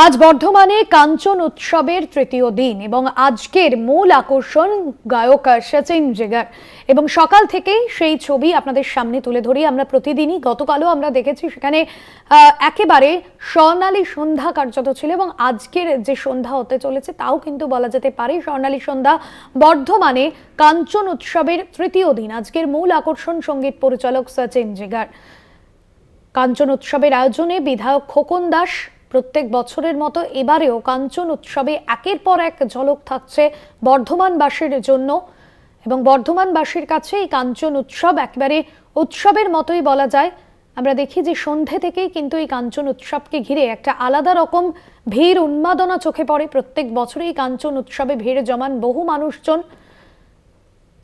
আজ বর্ধমানে কাঞ্চন উৎসবের তৃতীয় দিন এবং আজকের মূল আকর্ষণ গায়ক সচিন জিগার এবং সকাল থেকেই সেই ছবি আপনাদের সামনে তুলে ধরি। আমরা প্রতিদিনই গতকালও আমরা দেখেছি সেখানে একেবারে স্বর্ণালী সন্ধ্যা কার্যত ছিল এবং আজকের যে সন্ধ্যা হতে চলেছে তাও কিন্তু বলা যেতে পারে স্বর্ণালী সন্ধ্যা। বর্ধমানে কাঞ্চন উৎসবের তৃতীয় দিন, আজকের মূল আকর্ষণ সঙ্গীত পরিচালক সচিন জিগার। কাঞ্চন উৎসবের আয়োজনে বিধায়ক খোকন দাস। প্রত্যেক বছরের মতো এবারেও কাঞ্চন উৎসবে একের পর এক ঝলক থাকছে বর্ধমানবাসীর জন্য এবং বর্ধমানবাসীর কাছে এই কাঞ্চন উৎসব একেবারে উৎসবের মতোই বলা যায়। আমরা দেখি যে সন্ধে থেকেই কিন্তু এই কাঞ্চন উৎসবকে ঘিরে একটা আলাদা রকম ভিড় উন্মাদনা চোখে পড়ে। প্রত্যেক বছরই কাঞ্চন উৎসবে ভিড় জমান বহু মানুষজন,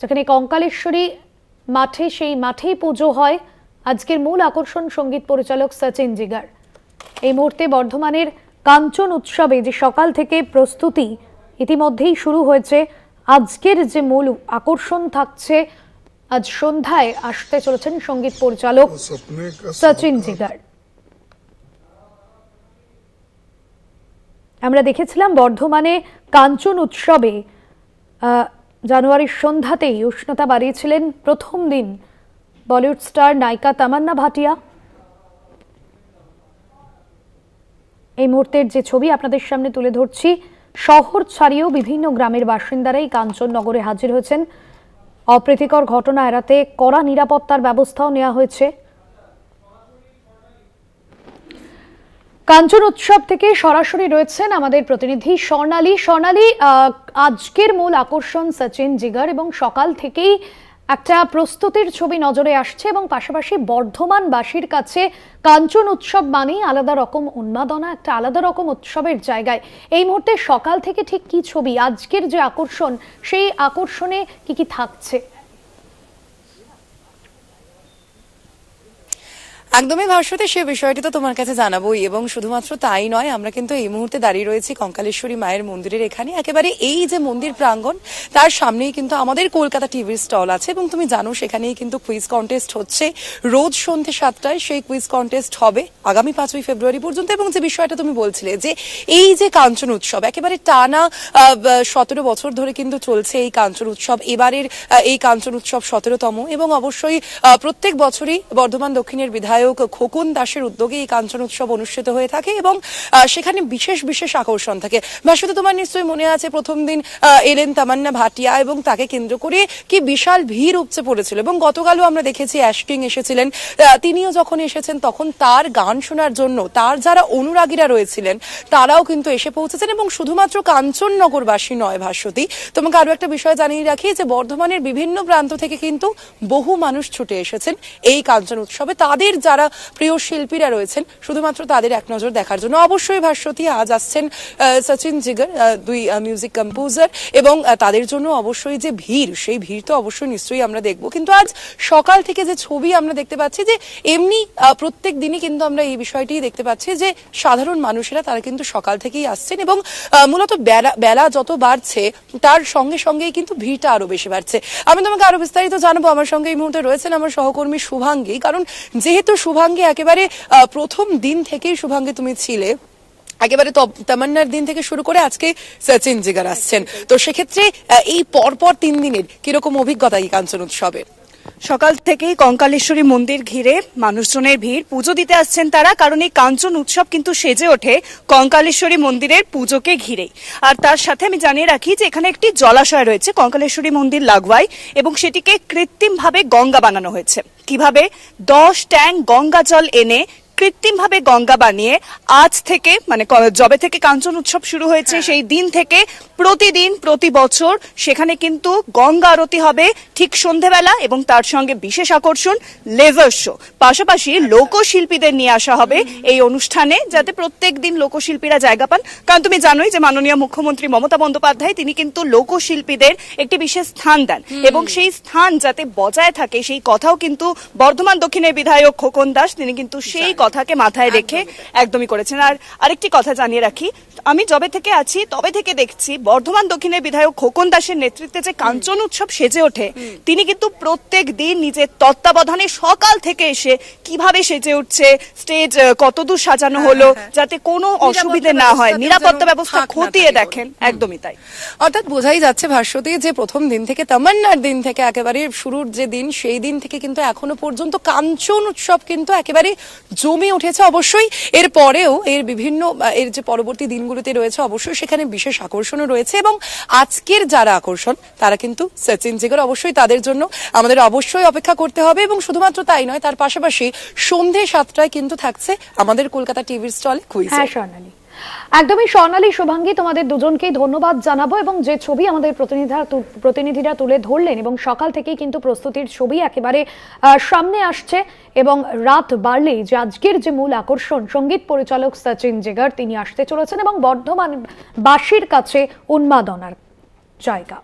যেখানে কঙ্কালেশ্বরী মাঠে সেই মাঠেই পুজো হয়। আজকের মূল আকর্ষণ সঙ্গীত পরিচালক সচিন জিগার। এই মুহূর্তে বর্ধমানের কাঞ্চন উৎসবে যে সকাল থেকে প্রস্তুতি ইতিমধ্যেই শুরু হয়েছে। আজকের যে মূল আকর্ষণ থাকছে, আজ সন্ধ্যায় আসতে চলেছেন সঙ্গীত পরিচালক সচিন জিগার। আমরা দেখেছিলাম বর্ধমানে কাঞ্চন উৎসবে জানুয়ারির সন্ধ্যাতেই উষ্ণতা বাড়িয়েছিলেন প্রথম দিন বলিউড স্টার নায়িকা তামান্না ভাটিয়া। এই মুহূর্তের যে ছবি আপনাদের সামনে তুলে ধরছি, শহর ছাড়িয়েও বিভিন্ন গ্রামের বাসিন্দারাই কাঞ্চননগরে হাজির হয়েছেন। অপ্রীতিকর ঘটনা এড়াতে কড়া নিরাপত্তার ব্যবস্থাও নেওয়া হয়েছে। কাঞ্চন উৎসব থেকে সরাসরি রয়েছেন আমাদের প্রতিনিধি স্বর্ণালী। স্বর্ণালী, আজকের মূল আকর্ষণ সচিন জিগার এবং সকাল থেকেই একটা প্রস্তুতির ছবি নজরে আসছে এবং পাশাপাশি বর্ধমানবাসীর কাছে কাঞ্চন উৎসব মানেই আলাদা রকম উন্মাদনা, একটা আলাদা রকম উৎসবের জায়গায়। এই মুহূর্তে সকাল থেকে ঠিক কি ছবি, আজকের যে আকর্ষণ সেই আকর্ষণে কি কি থাকছে? একদমই ভাস্বতী, সে বিষয়টি তো তোমার কাছে জানাবোই এবং শুধুমাত্র তাই নয়, আমরা কিন্তু এই মুহূর্তে দাঁড়িয়ে রয়েছি কঙ্কালেশ্বরী মায়ের মন্দিরের এখানে। একেবারে এই যে মন্দির প্রাঙ্গণ, তার সামনেই কিন্তু আমাদের কলকাতা টিভির স্টল আছে এবং তুমি জানো সেখানেই কিন্তু কুইজ কন্টেস্ট হচ্ছে রোজ সন্ধ্যে 7টায়। সেই কুইজ কন্টেস্ট হবে আগামী 5ই ফেব্রুয়ারি পর্যন্ত। এবং যে বিষয়টা তুমি বলছিলে যে এই যে কাঞ্চন উৎসব একেবারে টানা 17 বছর ধরে কিন্তু চলছে এই কাঞ্চন উৎসব। এবারের এই কাঞ্চন উৎসব 17তম এবং অবশ্যই প্রত্যেক বছরই বর্ধমান দক্ষিণের বিধায়ক খোকন দাসের উদ্যোগে এই কাঞ্চন উৎসব অনুষ্ঠিত হয়ে থাকে এবং সেখানে বিশেষ বিশেষ আকর্ষণ থাকে। ভাস্বতী, তোমার নিশ্চয়ই মনে আছে প্রথম দিন এলেন তামান্না ভাটিয়া এবং তাকে কেন্দ্র করে কি বিশাল ভিড় উপচে পড়েছিল এবং গতকালও আমরা দেখেছি অ্যাশকিং এসেছিলেন। তিনিও যখন এসেছেন তখন তার গান শোনার জন্য তার যারা অনুরাগীরা রয়েছিলেন তারাও কিন্তু এসে পৌঁছেছেন। এবং শুধুমাত্র কাঞ্চননগরবাসী নয় ভাস্বতী, তোমাকে আরো একটা বিষয় জানিয়ে রাখি যে বর্ধমানের বিভিন্ন প্রান্ত থেকে কিন্তু বহু মানুষ ছুটে এসেছেন এই কাঞ্চন উৎসবে। তাদের যারা প্রিয় শিল্পীরা রয়েছেন শুধুমাত্র তাদের এক নজর দেখার জন্য। অবশ্যই ভাস্বতী, আজ আসছেন সচিন জিগার, দুই মিউজিক কম্পোজার, এবং তাদের জন্য অবশ্যই যে ভিড়, সেই ভিড় তো অবশ্যই নিশ্চয়ই আমরা দেখবো। কিন্তু আজ সকাল থেকে যে ছবি আমরা দেখতে পাচ্ছি, যে এমনি প্রত্যেক দিনই কিন্তু আমরা এই বিষয়টি দেখতে পাচ্ছি যে সাধারণ মানুষেরা তারা কিন্তু সকাল থেকেই আসছেন এবং মূলত বেলা যত বাড়ছে তার সঙ্গে সঙ্গেই কিন্তু ভিড়টা আরো বেশি বাড়ছে। আমি তোমাকে আরো বিস্তারিত জানাবো। আমার সঙ্গে এই মুহূর্তে রয়েছেন আমার সহকর্মী শুভাঙ্গী, কারণ যেহেতু শুভাঙ্গী একেবারে প্রথম দিন থেকেই শুভাঙ্গী তুমি ছিলে, একেবারে তামান্নার দিন থেকে শুরু করে আজকে সচিন জিগার আসছেন, তো সেক্ষেত্রে এই পরপর 3 দিনের কিরকম অভিজ্ঞতা এই কাঞ্চন উৎসবের? সকাল থেকেই কঙ্কালেশ্বরী মন্দির ঘিরে মানুষজনের ভিড়, পুজো দিতে আসছেন তারা, কারণ এই কাঞ্চন উৎসব কিন্তু সেজে ওঠে কঙ্কালেশ্বরী মন্দিরের পুজোকে ঘিরেই। আর তার সাথে আমি জানিয়ে রাখি যে এখানে একটি জলাশয় রয়েছে কঙ্কালেশ্বরী মন্দির লাগোয়ায় এবং সেটিকে কৃত্রিমভাবে গঙ্গা বানানো হয়েছে। কিভাবে? 10 ট্যাঙ্ক গঙ্গা জল এনে কৃত্রিমভাবে গঙ্গা বানিয়ে আজ থেকে, মানে যবে থেকে কাঞ্চন উৎসব শুরু হয়েছে সেই দিন থেকে প্রতিদিন প্রতি বছর সেখানে কিন্তু গঙ্গা আরতি হবে ঠিক সন্ধেবেলা এবং তার সঙ্গে বিশেষ আকর্ষণ লেজার শো। পাশাপাশি লোকশিল্পীদের নিয়ে আসা হবে এই অনুষ্ঠানে, যাতে প্রত্যেক দিন লোকশিল্পীরা জায়গা পান। কারণ তুমি জানোই যে মাননীয় মুখ্যমন্ত্রী মমতা বন্দ্যোপাধ্যায় তিনি কিন্তু লোকশিল্পীদের একটি বিশেষ স্থান দেন এবং সেই স্থান যাতে বজায় থাকে সেই কথাও কিন্তু বর্ধমান দক্ষিণের বিধায়ক খোকন দাস তিনি কিন্তু সেই কথা কথাকে মাথায় রেখে একদমই করেছেন। আর আরেকটি কথা জানিয়ে রাখি, আমি যবে থেকে আছি তবে থেকে দেখছি বর্ধমান দক্ষিণের বিধায়ক খোকন দাসের নেতৃত্বে যে কাঞ্চন উৎসব সেজে ওঠে, তিনি কিন্তু প্রত্যেক দিন নিজের তত্ত্বাবধানে সকাল থেকে এসে কিভাবে সেজে উঠছে, স্টেজ কতদূর সাজানো হলো, যাতে কোনো অসুবিধে না হয়, নিরাপত্তা ব্যবস্থা খতিয়ে দেখেন। একদমই তাই। অর্থাৎ বোঝাই যাচ্ছে ভাষ্যতে যে প্রথম দিন থেকে, তামান্নার দিন থেকে, একেবারে শুরুর যে দিন সেই দিন থেকে কিন্তু এখনো পর্যন্ত কাঞ্চন উৎসব কিন্তু একেবারে জমে উঠেছে। অবশ্যই এর পরেও এর বিভিন্ন এর যে পরবর্তী দিনগুলোতে রয়েছে অবশ্যই সেখানে বিশেষ আকর্ষণও রয়েছে, এবং আজকের যারা আকর্ষণ তারা কিন্তু সচিন জিগার, অবশ্যই তাদের জন্য আমাদের অবশ্যই অপেক্ষা করতে হবে। এবং শুধুমাত্র তাই নয়, তার পাশাপাশি সন্ধে 7টায় কিন্তু থাকছে আমাদের কলকাতা টিভির স্টলে কুইজ। হ্যাঁ স্বর্ণালী, একদমই স্বর্ণালী, শুভাঙ্গী, তোমাদের দুজনকেই ধন্যবাদ জানাবো। এবং যে ছবি আমাদের প্রতিনিধিরা তুলে ধরলেন, এবং সকাল থেকেই কিন্তু প্রস্তুতির ছবি একেবারে সামনে আসছে, এবং রাত বাড়লেই যে আজকের যে মূল আকর্ষণ সঙ্গীত পরিচালক সচিন জিগার, তিনি আসতে চলেছেন এবং বর্ধমানবাসীর কাছে উন্মাদনার জায়গা।